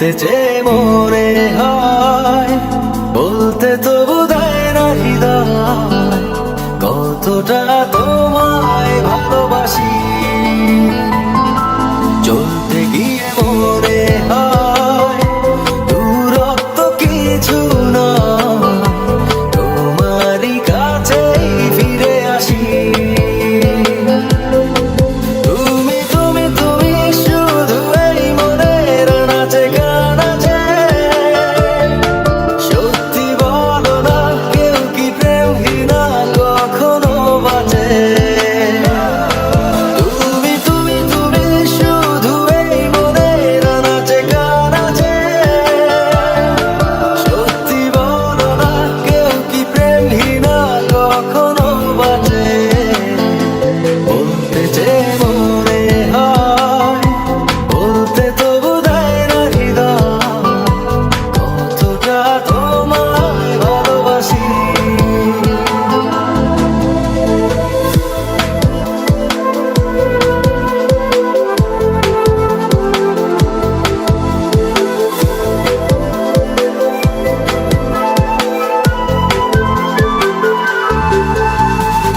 বলতে যে মনে হয় বলতে তবু দেয় না হৃদয়, কতটা তোমায় ভালোবাসি। চলতে গিয়ে মনে হয় দূরত্ব কিছু নয়, তোমারই কাছেই ফিরে আসি। তুমি তুমি তুমি শুধু এই মনের নাচে গানাচে, সত্যি বলো না কেউ কি প্রেমহীনা কখনো বাঁচে? তুমি তুমি তুমি শুধু এই মনের নাচে গানাচে, সত্যি বলো না কেউ কি প্রেমহীনা কখনো বাঁচে? বলতে যে মনে হয় বলতে তবু দেয় না হৃদয়, কতটা তোমায় ভালোবাসি।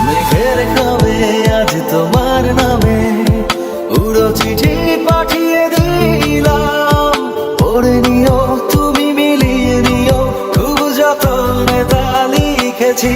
মেঘের খাবে আজ তোমার নামে উড়ো চিঠি পাঠিয়ে দিলাম, পড়ে নিও তুমি মিলিয়ে নিও, খুব যতনে তা লিখেছি।